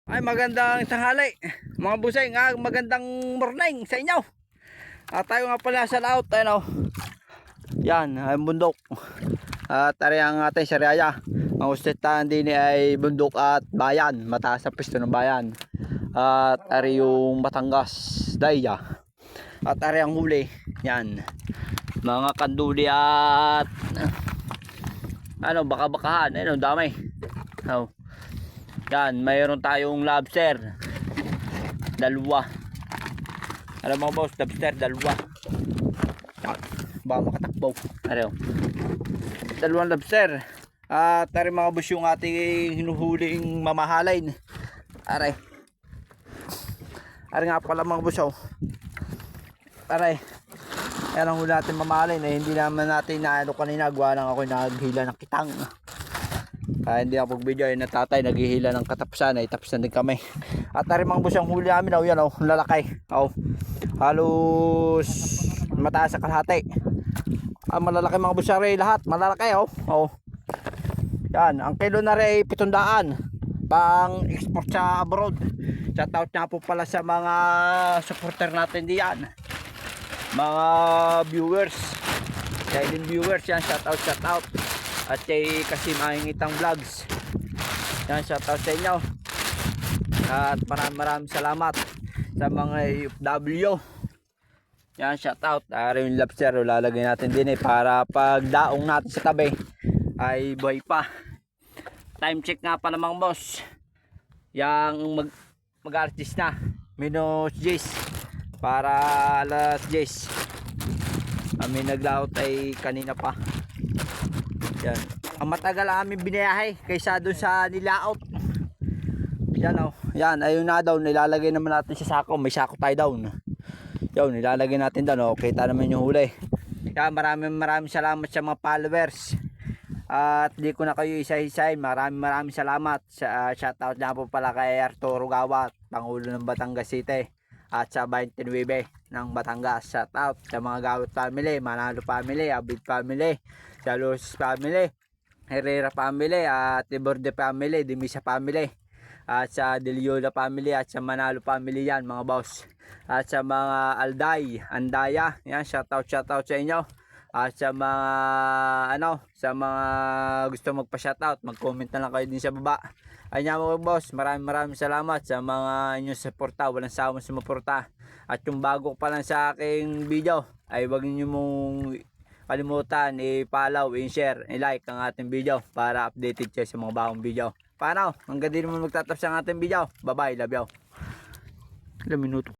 Ay, magandang tanghali mga busay, magandang morning sa inyo. Tayo nga pala sa laot, ano. Yan ay bundok. At ari ang ating sariaya. Ang ustitan din ay bundok at bayan, mataas sa pisto ng bayan. At ari yung Batangas Daya. At ari ang huli. Yan, mga kanduli at ano, baka-bakahan. Ano, dami. Oh. Yan, mayroon tayong lobster. Dalawa. Alam mo boss, lobster, dalawa. Yan, baka makatakbo. Ano? Dalawang lobster. At tari mga boss yung ating hinuhuling mamahalin. Aray. Aray nga pala mga boss, oh. Aray. Yan ang huli natin mamahalin. Hindi naman natin na ano kanina. Gawa lang ako naghila ng kitang. Hindi ako pag-video ay natatay, naghihila ng katapusan, ay tapusan din kami. At tari mga boss ang huli namin, oh, yan, oh, lalaki. Oh, halos mataas sa kalahati. Malalaki mga boss ay lahat, malalaki, oh. Oh. Yan, ang kilo na rin ay 700 pang export sa abroad. Shout out na po pala sa mga supporter natin diyan. Mga viewers, silent viewers yan, shout out. At kay Kasim Ahingitang Vlogs. Yan, shoutout sa inyo. At maraming salamat sa mga UFW. Yan, shoutout. Yung lobster, lalagay natin din para pag daong natin sa tabi ay buhay pa. Time check nga pala mga boss. Yang mag-artist na. Minus 10 para alas 10. Kami naglaot ay kanina pa. Yan. Ang matagal aming binayahe kaysa doon sa nilaot. Yan, oh. Yan, ayun na daw, nilalagay naman natin sa sako. May sako tayo down. Yan, nilalagay natin doon, oh. Kita naman yung huli. Yan, maraming salamat sa mga followers. At di ko na kayo isa-isahin. Maraming salamat. Shoutout na po pala kay Arturo Gawat, Pangulo ng Batangas City. At sa 29 ng Batangas. Shoutout sa mga Gawat family, Manalo family, Abid family, sa Los family, Herrera family, at Tiborde family, Dimisa family, at sa Deliola family, at sa Manalo family yan mga boss. At sa mga Andaya, yan, shoutout sa inyo. At sa mga sa mga gusto magpa-shoutout, mag-comment na lang kayo din sa baba. Ayun mga boss, maraming salamat sa mga inyong suporta, walang sawang sumuporta. At yung bago pa lang sa aking video, ay wag niyo mong kalimutan i-follow, i-share, i-like ang ating video para updated kayo sa mga bagong video. Paano? Hanggang din naman magtatapos ang ating video. Bye bye, love you. Ilang minuto?